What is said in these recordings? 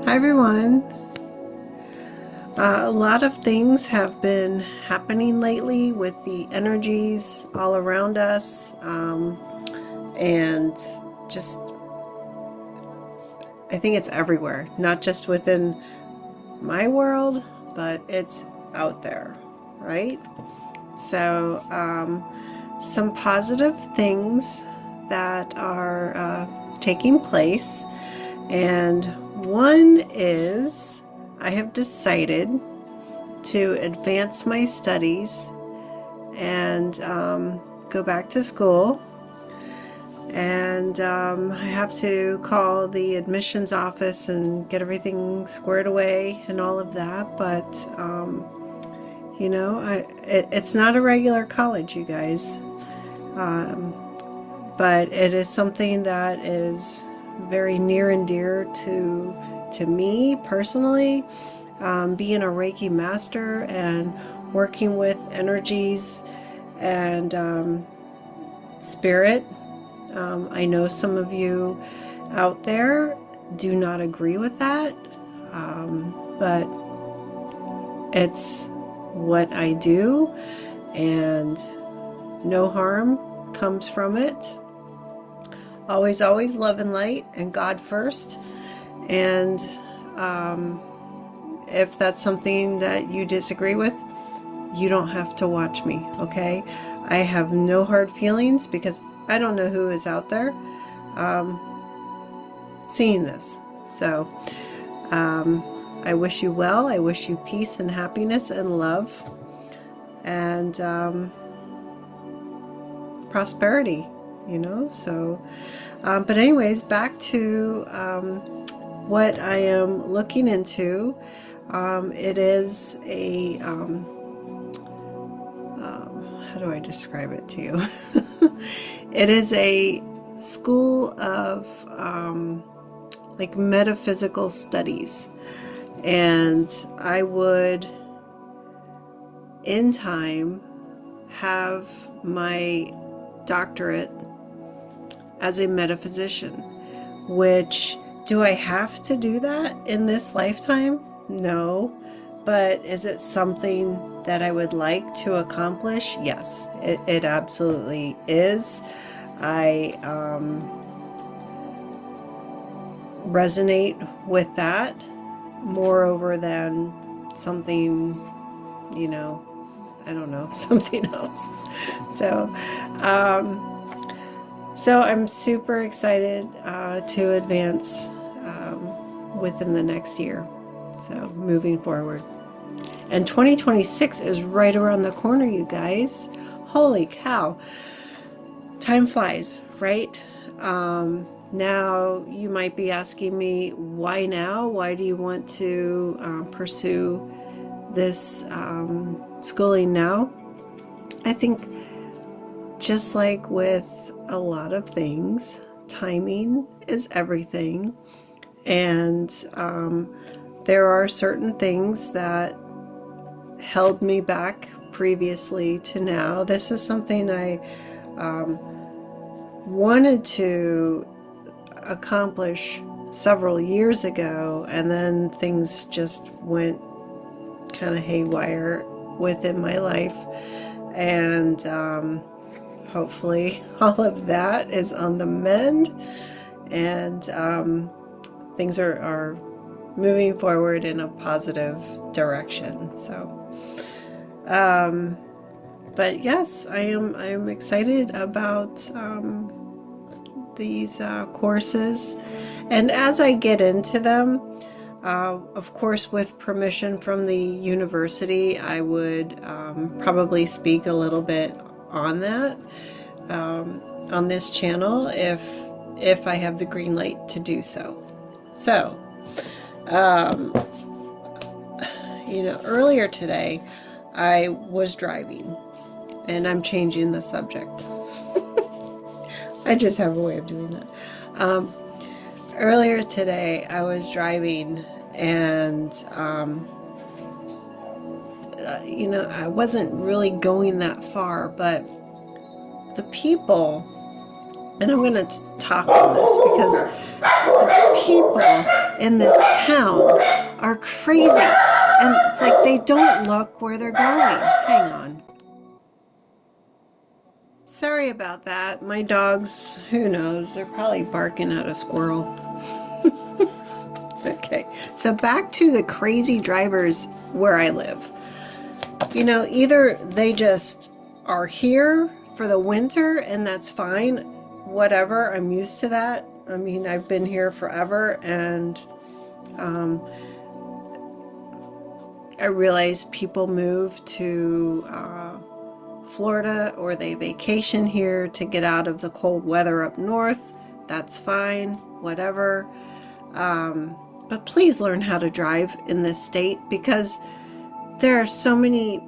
Hi everyone. A lot of things have been happening lately with the energies all around us, and just I think it's everywhere, not just within my world, but it's out there, right? So some positive things that are taking place, and one is I have decided to advance my studies and go back to school. And I have to call the admissions office and get everything squared away and all of that. But, it's not a regular college, you guys. But it is something that is very near and dear to me personally. Being a Reiki master and working with energies and spirit. I know some of you out there do not agree with that, but it's what I do, and no harm comes from it. Always, always love and light and God first. And if that's something that you disagree with, you don't have to watch me, okay? I have no hard feelings because I don't know who is out there seeing this. So I wish you well. I wish you peace and happiness and love and prosperity, so but anyways, back to what I am looking into. It is a how do I describe it to you? It is a school of like metaphysical studies, and I would in time have my doctorate as a metaphysician. Which, do I have to do that in this lifetime? No. But is it something that I would like to accomplish? Yes, it absolutely is. I resonate with that moreover than something, I don't know, something else. So I'm super excited to advance within the next year. So moving forward. And 2026 is right around the corner, you guys. Holy cow. Time flies, right? Now you might be asking me, why now? Why do you want to pursue this schooling now? I think just like with a lot of things, timing is everything. And there are certain things that held me back previously to now. This is something I wanted to accomplish several years ago, and then things just went kind of haywire within my life, and hopefully all of that is on the mend, and things are moving forward in a positive direction. So but yes, I am excited about these courses, and as I get into them, of course with permission from the university, I would probably speak a little bit on that on this channel if I have the green light to do so. So earlier today I was driving, and I'm changing the subject. I just have a way of doing that. Earlier today I was driving, and I wasn't really going that far, but the people, and I'm going to talk on this because The people in this town are crazy. And it's like they don't look where they're going. Hang on. Sorry about that. My dogs, who knows, they're probably barking at a squirrel. Okay, so back to the crazy drivers where I live. You know, either they just are here for the winter and that's fine, whatever, I'm used to that. I mean, I've been here forever, and I realize people move to Florida, or they vacation here to get out of the cold weather up north. That's fine, whatever. But please learn how to drive in this state, because there are so many,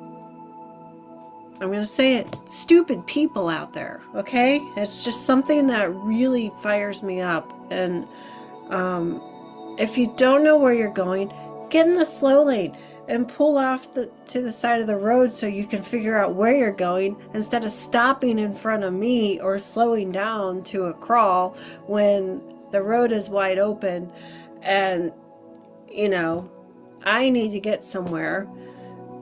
I'm going to say it, stupid people out there, okay? It's just something that really fires me up. And if you don't know where you're going, get in the slow lane and pull off to the side of the road so you can figure out where you're going, instead of stopping in front of me or slowing down to a crawl when the road is wide open and, you know, I need to get somewhere.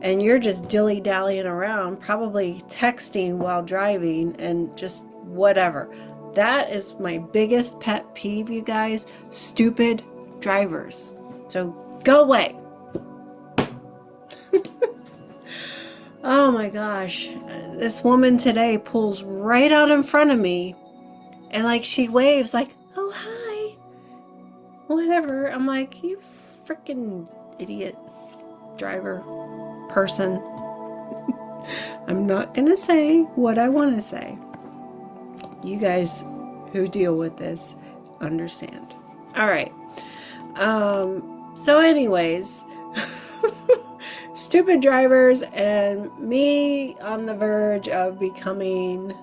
And you're just dilly-dallying around, probably texting while driving and just whatever. That is my biggest pet peeve, you guys. Stupid drivers. So go away. Oh my gosh. This woman today pulls right out in front of me and like she waves like, oh, hi. Whatever. I'm like, you freaking idiot driver. Person. I'm not gonna say what I want to say. You guys who deal with this understand. All right. So anyways, stupid drivers and me on the verge of becoming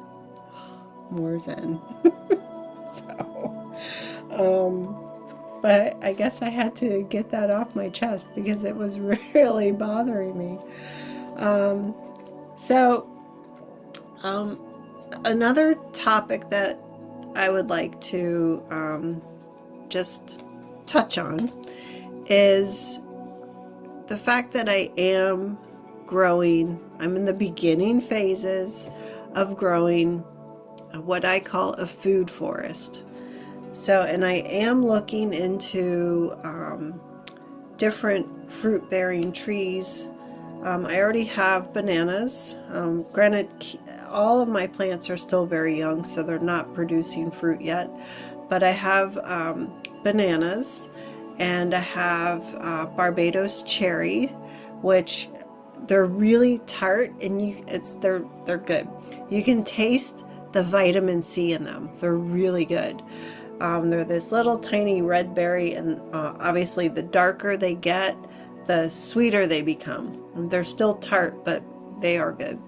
more zen. But I guess I had to get that off my chest because it was really bothering me. Another topic that I would like to just touch on is the fact that I am growing. I'm in the beginning phases of growing what I call a food forest. So, and I am looking into different fruit-bearing trees. I already have bananas. Granted, all of my plants are still very young, so they're not producing fruit yet. But I have bananas, and I have Barbados cherry, which they're really tart, and they're good. You can taste the vitamin C in them. They're really good. They're this little tiny red berry, and obviously the darker they get, the sweeter they become. They're still tart, but they are good.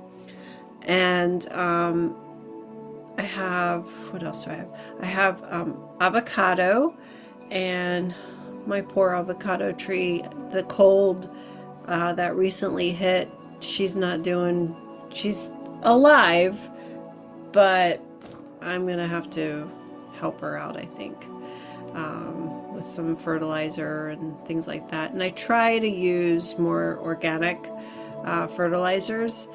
And I have, what else do I have? I have avocado, and my poor avocado tree, the cold that recently hit, she's alive, but I'm gonna have to help her out, I think, with some fertilizer and things like that. And I try to use more organic fertilizers.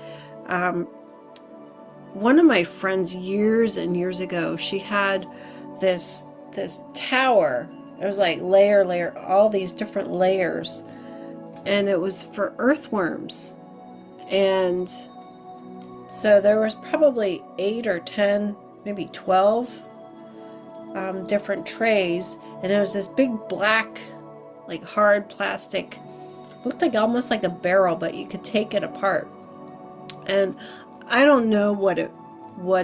One of my friends years and years ago, she had this tower. It was like layer, all these different layers, and it was for earthworms. And so there was probably 8 or 10, maybe 12 different trays, and it was this big black, like hard plastic, looked like almost like a barrel, but you could take it apart. And I don't know what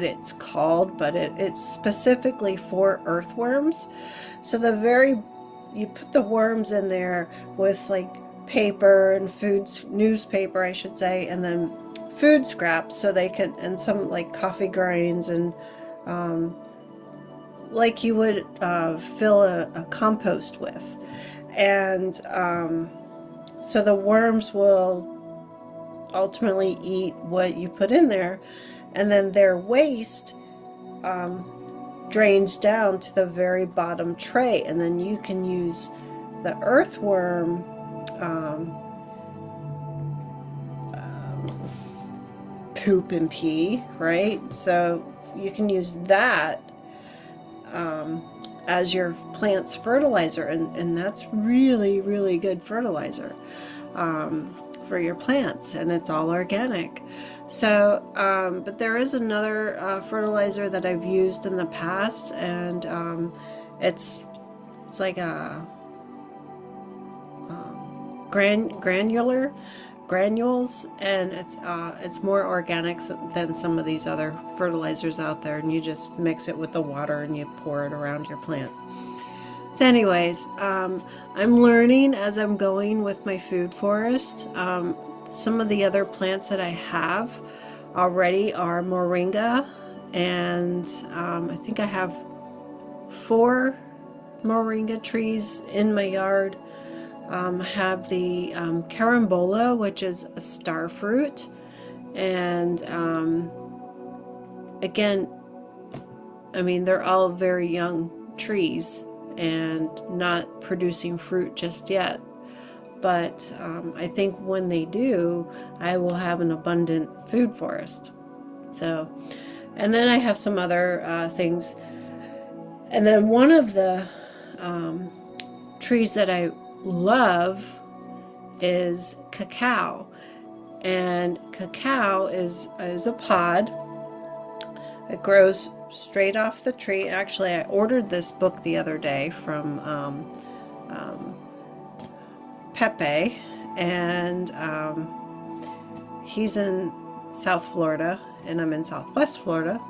it's called, but it's specifically for earthworms. So you put the worms in there with like paper and newspaper, I should say, and then food scraps, so they can, and some like coffee grinds, and like you would fill a compost with. And so the worms will ultimately eat what you put in there, and then their waste drains down to the very bottom tray, and then you can use the earthworm poop and pee, right? So you can use that as your plant's fertilizer, and that's really, really good fertilizer for your plants, and it's all organic. So, but there is another fertilizer that I've used in the past, and it's like a granules, and it's more organic than some of these other fertilizers out there, and you just mix it with the water and you pour it around your plant. So anyways, I'm learning as I'm going with my food forest. Some of the other plants that I have already are moringa, and I think I have 4 moringa trees in my yard. I have the carambola, which is a star fruit, and again, I mean, they're all very young trees and not producing fruit just yet, but I think when they do, I will have an abundant food forest. So, and then I have some other things, and then one of the trees that I love is cacao, and cacao is a pod. It grows straight off the tree. Actually, I ordered this book the other day from Pepe, and he's in South Florida and I'm in Southwest Florida.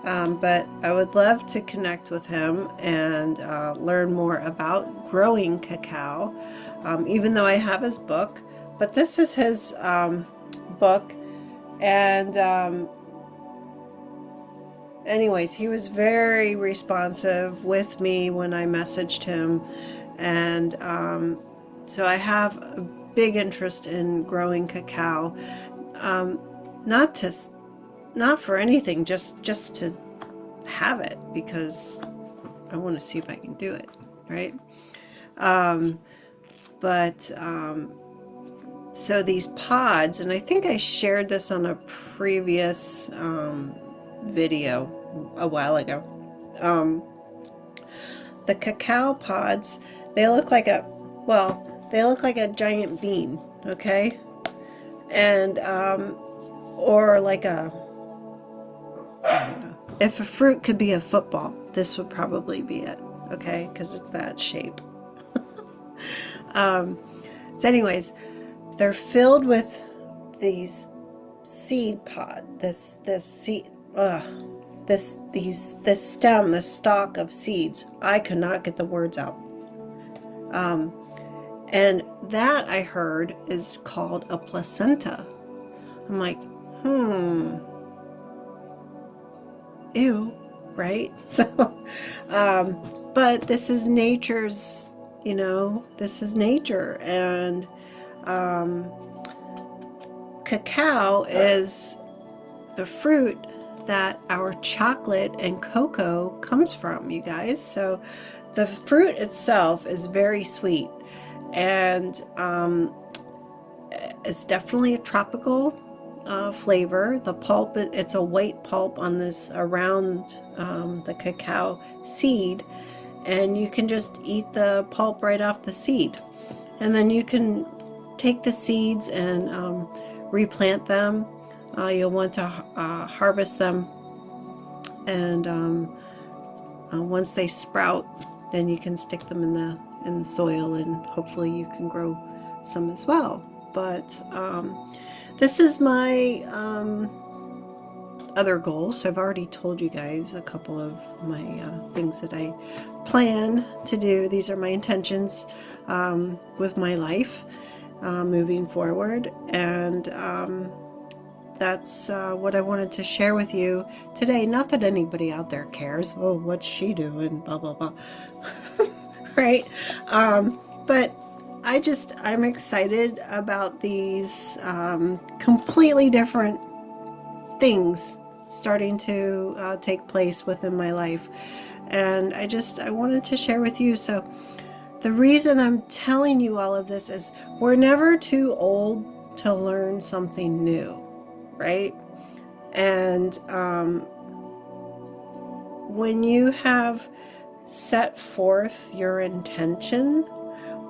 But I would love to connect with him and learn more about growing cacao, even though I have his book. But this is his book, and anyways, he was very responsive with me when I messaged him, and so I have a big interest in growing cacao, not for anything, just to have it, because I want to see if I can do it, right? So these pods, and I think I shared this on a previous video a while ago. The cacao pods, they look like a giant bean, okay? And or like a, I don't know. If a fruit could be a football, this would probably be it, okay? Because it's that shape. So anyways, they're filled with these seed pod, this stem, this stalk of seeds. I could not get the words out. And that, I heard, is called a placenta. I'm like, ew, right? So, but this is nature's, this is nature, and cacao is the fruit that our chocolate and cocoa comes from, you guys. So the fruit itself is very sweet, and it's definitely a tropical flavor. The pulp, it's a white pulp on this around the cacao seed, and you can just eat the pulp right off the seed, and then you can take the seeds and replant them. You'll want to harvest them, and once they sprout, then you can stick them in the soil, and hopefully you can grow some as well. But this is my other goals. So I've already told you guys a couple of my things that I plan to do. These are my intentions with my life moving forward, and that's what I wanted to share with you today. Not that anybody out there cares, oh, what's she doing, blah blah blah. Right? But I'm excited about these completely different things starting to take place within my life. And I wanted to share with you. So the reason I'm telling you all of this is we're never too old to learn something new, right? And when you have set forth your intention,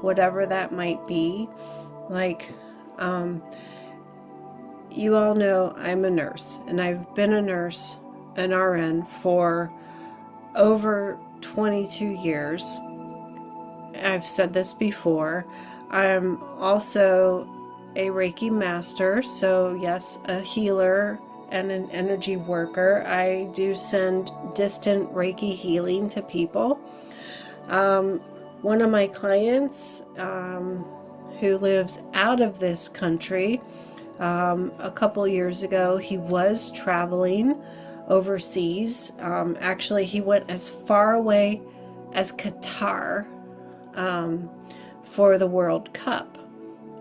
whatever that might be, like you all know I'm a nurse, and I've been a nurse, an RN, for over 22 years. I've said this before. I'm also a Reiki master, so yes, a healer and an energy worker. I do send distant Reiki healing to people. One of my clients who lives out of this country, a couple years ago, he was traveling overseas. Actually, he went as far away as Qatar for the World Cup.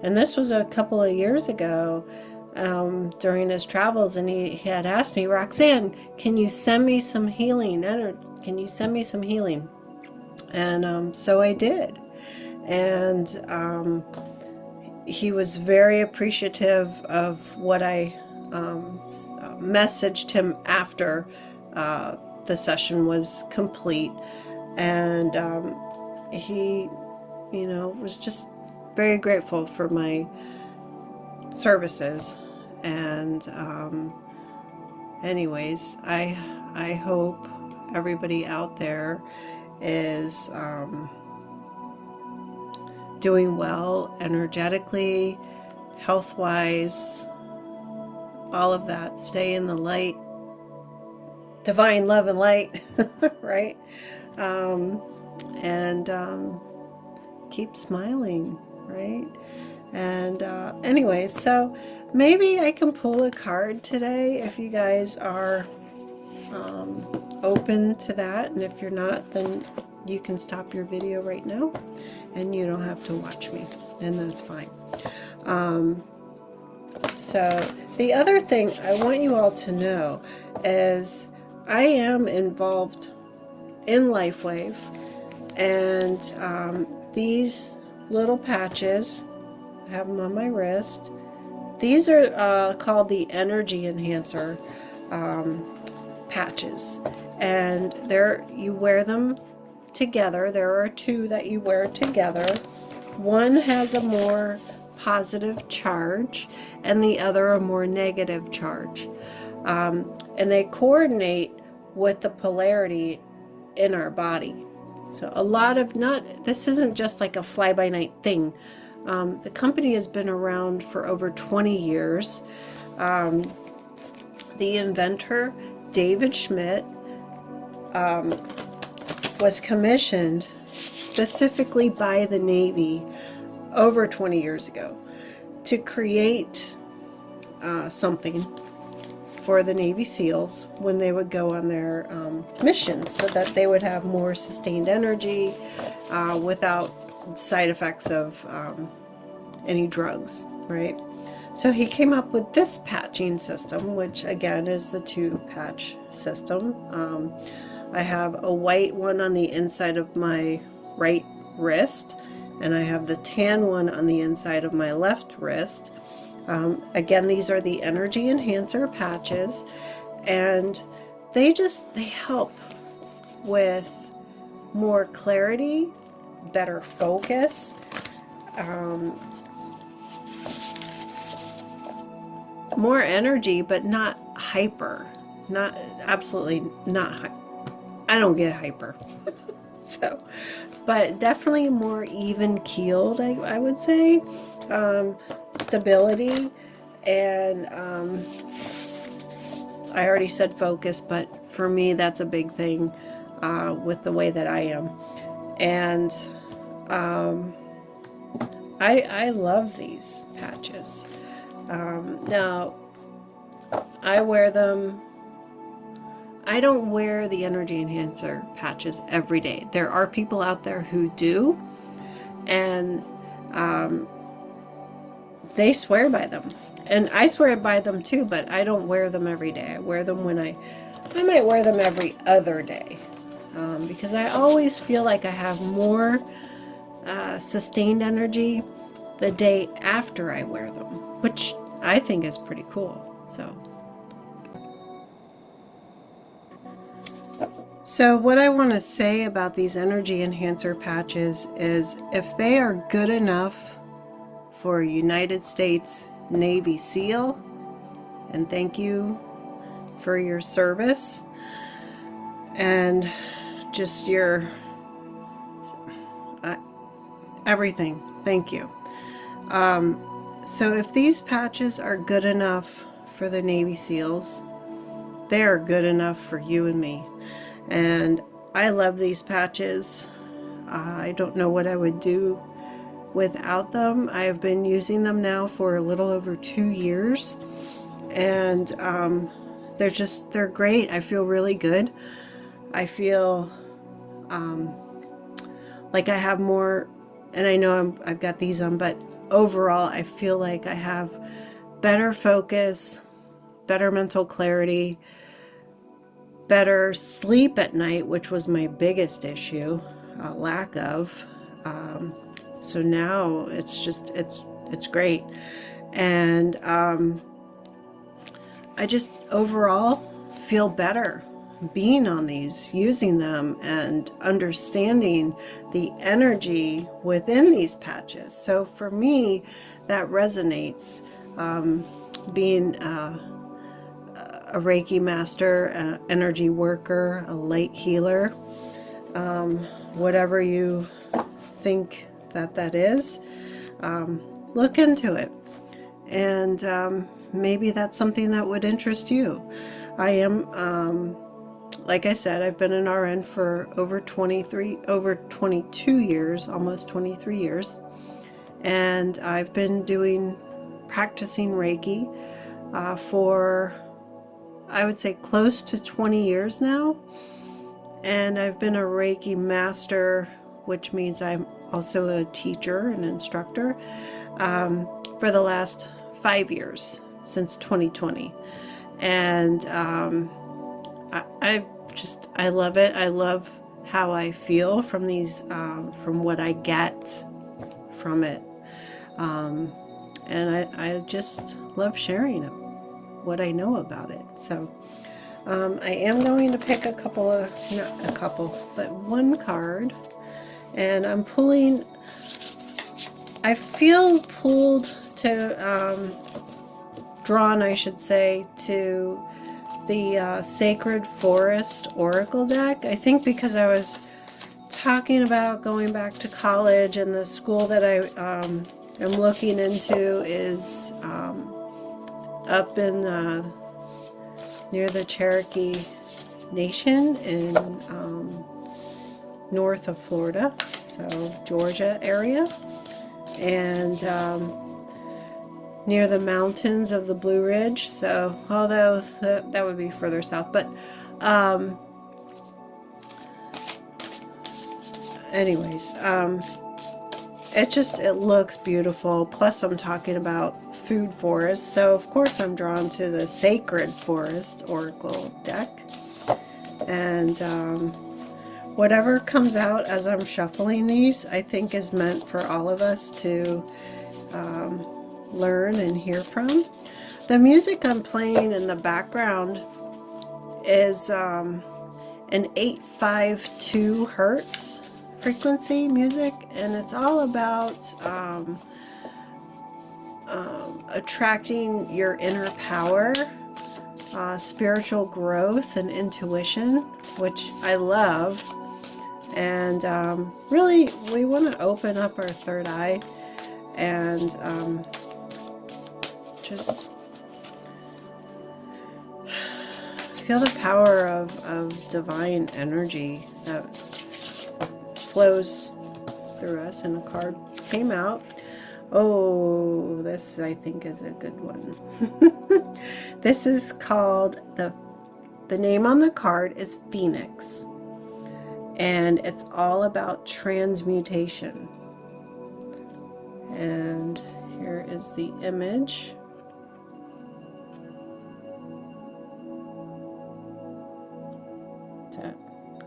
And this was a couple of years ago during his travels, and he had asked me, Roxanne, can you send me some healing? Can you send me some healing? And so I did. And he was very appreciative of what I messaged him after the session was complete. And he, was just very grateful for my services. And anyways, I hope everybody out there is doing well energetically, health-wise, all of that. Stay in the light, divine love and light, right? And keep smiling, right? And anyways, so maybe I can pull a card today if you guys are open to that. And if you're not, then you can stop your video right now and you don't have to watch me, and that's fine. So the other thing I want you all to know is I am involved in LifeWave, and these little patches, I have them on my wrist. These are called the Energy Enhancer patches, and you wear them together. There are two that you wear together. One has a more positive charge and the other a more negative charge, and they coordinate with the polarity in our body. So a lot of, this isn't just like a fly-by-night thing. The company has been around for over 20 years. The inventor, David Schmidt, was commissioned specifically by the Navy over 20 years ago to create something for the Navy SEALs when they would go on their missions, so that they would have more sustained energy without side effects of any drugs, right? So he came up with this patching system, which again is the 2-patch system. I have a white one on the inside of my right wrist, and I have the tan one on the inside of my left wrist. Again, these are the Energy Enhancer patches, and they help with more clarity, better focus, more energy, but not hyper, absolutely not. I don't get hyper. So, but definitely more even keeled, I would say. Stability, and I already said focus, but for me that's a big thing with the way that I am. And I love these patches. Now I wear them. I don't wear the Energy Enhancer patches every day. There are people out there who do, and they swear by them. and I swear by them too, but I don't wear them every day. I wear them when I might wear them every other day, because I always feel like I have more sustained energy the day after I wear them, which I think is pretty cool. So what I want to say about these energy enhancer patches is, if they are good enough for a United States Navy SEAL, and thank you for your service and just your everything, thank you. So if these patches are good enough for the Navy SEALs, they are good enough for you and me. And I love these patches. I don't know what I would do without them. I have been using them now for a little over 2 years, and they're great. I feel really good. I feel like I have more, and I know I've got these on, but overall I feel like I have better focus, better mental clarity, better sleep at night, which was my biggest issue, lack of. So now it's just, it's great. And I just overall feel better being on these, using them, and understanding the energy within these patches. So for me, that resonates. Being a Reiki master, an energy worker, a light healer, whatever you think that is, look into it, and maybe that's something that would interest you. I am, like I said, I've been an RN for over 22 years, almost 23 years, and I've been practicing Reiki for, I would say, close to 20 years now. And I've been a Reiki master, which means I'm also a teacher and instructor, for the last 5 years, since 2020. And I love it. I love how I feel from these, from what I get from it. And I just love sharing what I know about it. So I am going to pick one card, and I'm pulling, I feel pulled to, drawn, I should say, to the Sacred Forest Oracle deck. I think because I was talking about going back to college, and the school that I am looking into is up in near the Cherokee Nation in north of Florida, so Georgia area, and near the mountains of the Blue Ridge. So although that would be further south, but anyways, it looks beautiful. Plus I'm talking about food forest, so of course I'm drawn to the Sacred Forest Oracle deck. And whatever comes out as I'm shuffling these, I think is meant for all of us to learn and hear from. The music I'm playing in the background is an 852 hertz frequency music, and it's all about attracting your inner power, spiritual growth, and intuition, which I love. And really, we want to open up our third eye and just feel the power of divine energy that flows through us. And a card came out. Oh, this I think is a good one. This is called, the name on the card is Phoenix, and it's all about transmutation. And here is the image.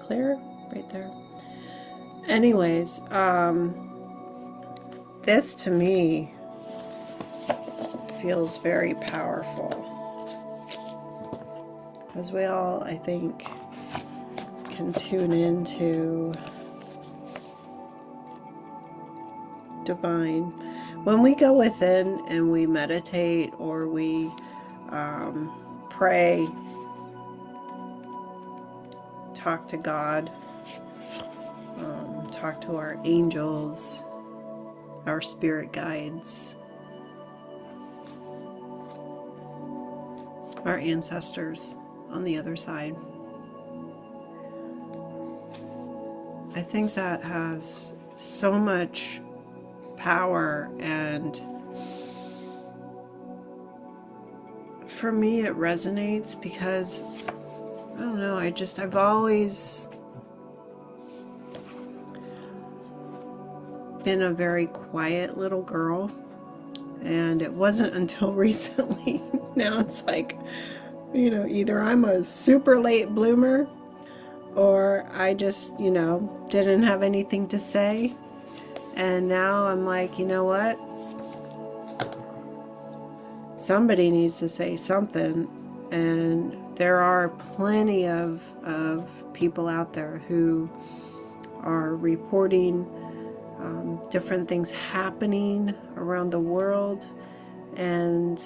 clear? Right there. Anyways, this to me feels very powerful. As we all, I think, can tune into divine. When we go within and we meditate or we pray, talk to God, talk to our angels, our spirit guides, our ancestors on the other side. I think that has so much power, and for me it resonates because I don't know, I've always been a very quiet little girl, and it wasn't until recently, now it's like, you know, either I'm a super late bloomer or I just, you know, didn't have anything to say. And now I'm like, you know what? Somebody needs to say something. And there are plenty of people out there who are reporting different things happening around the world. And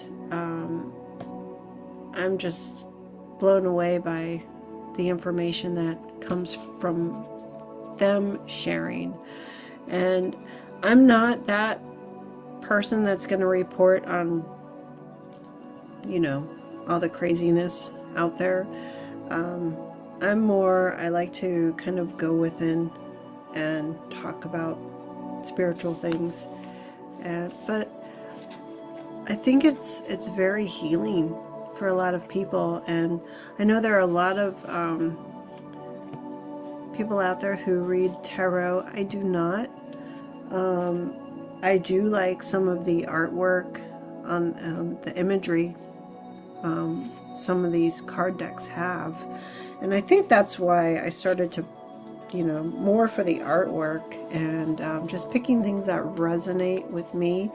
I'm just blown away by the information that comes from them sharing. And I'm not that person that's going to report on, you know, all the craziness out there. I like to kind of go within and talk about spiritual things. But I think it's very healing for a lot of people. And I know there are a lot of people out there who read tarot. I do not. I do like some of the artwork on the imagery some of these card decks have, and I think that's why I started to, you know, more for the artwork and just picking things that resonate with me,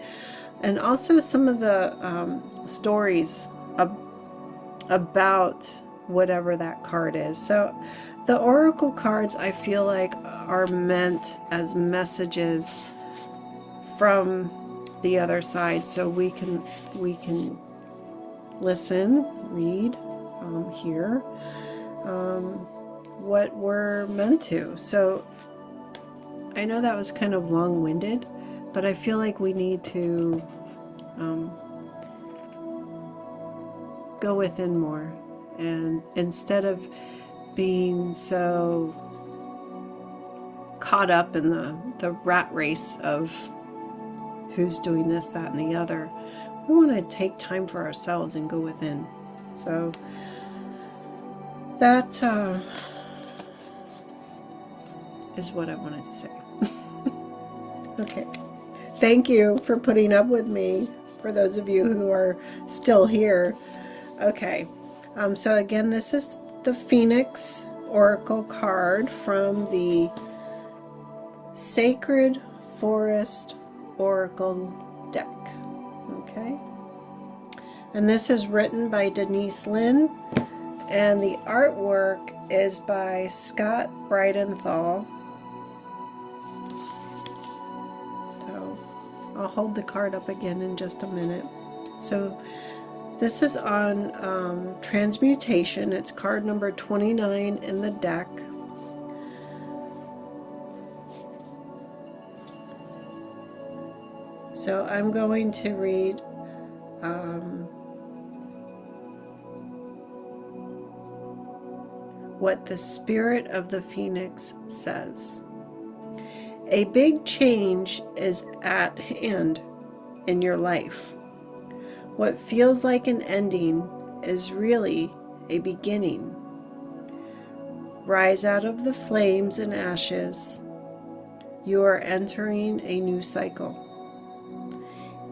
and also some of the stories about whatever that card is. So the oracle cards, I feel like, are meant as messages from the other side, so we can listen, read, hear what we're meant to. So I know that was kind of long-winded, but I feel like we need to go within more, and instead of being so caught up in the rat race of who's doing this, that, and the other, we want to take time for ourselves and go within. So that is what I wanted to say. Okay. Thank you for putting up with me, for those of you who are still here. Okay. So again, this is the Phoenix Oracle card from the Sacred Forest Oracle deck. Okay, and this is written by Denise Lynn, and the artwork is by Scott Bridenthal. So I'll hold the card up again in just a minute. So this is on transmutation. It's card number 29 in the deck. So I'm going to read what the Spirit of the Phoenix says. A big change is at hand in your life. What feels like an ending is really a beginning. Rise out of the flames and ashes. You are entering a new cycle.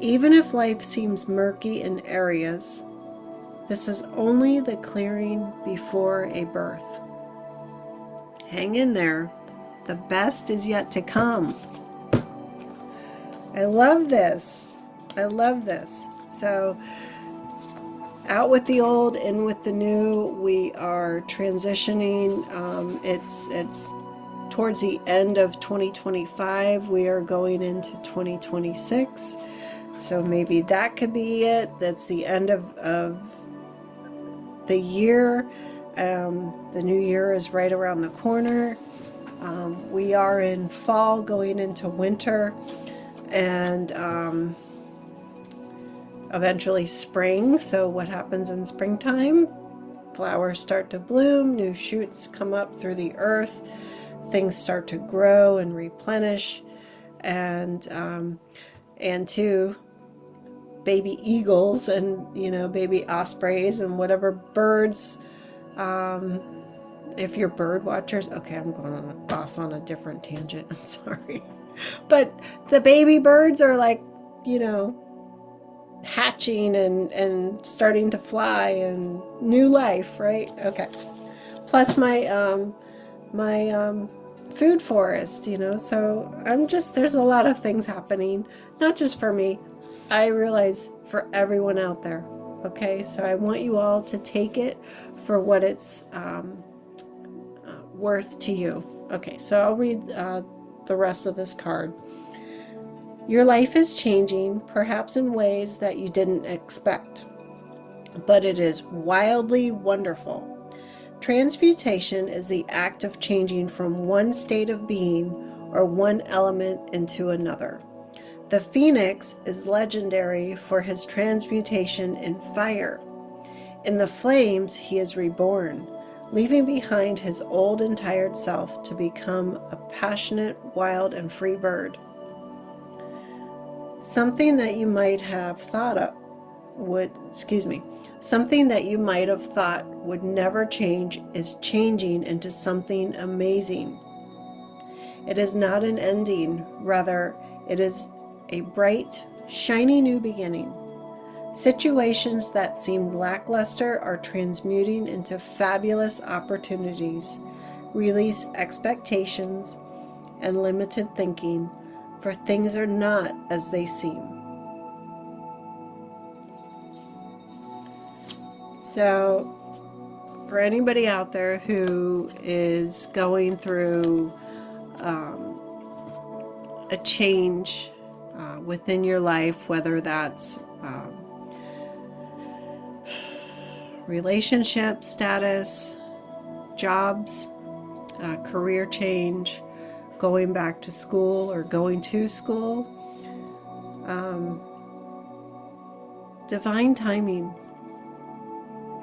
Even if life seems murky in areas, this is only the clearing before a birth. hang in there. The best is yet to come. I love this. I love this. So out with the old, in with the new. We are transitioning. It's towards the end of 2025. We are going into 2026. So maybe that could be it. That's the end of the year. The new year is right around the corner. We are in fall going into winter, and eventually spring. So what happens in springtime? Flowers start to bloom, new shoots come up through the earth, things start to grow and replenish, and too, baby eagles and baby ospreys and whatever birds. If you're bird watchers, okay, I'm going off on a different tangent. I'm sorry, but the baby birds are like, hatching and starting to fly and new life, right? Okay. Plus my food forest, so there's a lot of things happening, not just for me. I realize for everyone out there. Okay, so I want you all to take it for what it's worth to you. Okay, so I'll read the rest of this card. Your life is changing, perhaps in ways that you didn't expect, but it is wildly wonderful. Transmutation is the act of changing from one state of being or one element into another. The phoenix is legendary for his transmutation in fire. In the flames, he is reborn, leaving behind his old and tired self to become a passionate, wild, and free bird. Something that you might have thought would never change is changing into something amazing. It is not an ending, rather, it is a bright, shiny new beginning. Situations that seemed lackluster are transmuting into fabulous opportunities. Release expectations and limited thinking, for things are not as they seem. So, for anybody out there who is going through a change within your life, whether that's relationship status, jobs, career change, going back to school or going to school, divine timing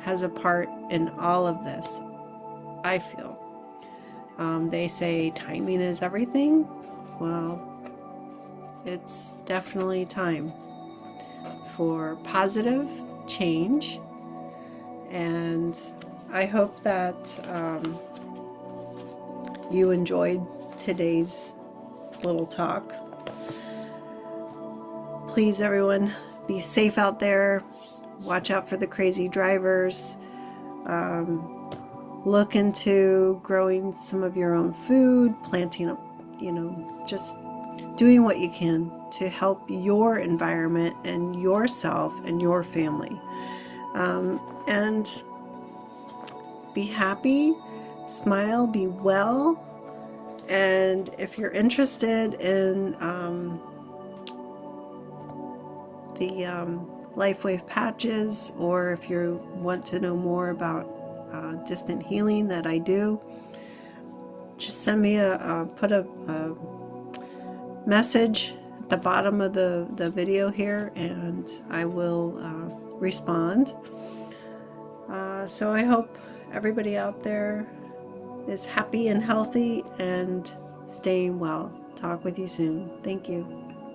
has a part in all of this, I feel. They say timing is everything. Well, it's definitely time for positive change, and I hope that you enjoyed today's little talk. Please, everyone, be safe out there. Watch out for the crazy drivers. Look into growing some of your own food, planting up, just doing what you can to help your environment and yourself and your family. And be happy, smile, be well. And if you're interested in the LifeWave patches, or if you want to know more about distant healing that I do, just send me put a message at the bottom of the video here, and I will respond. So I hope everybody out there is happy and healthy and staying well. Talk with you soon. Thank you.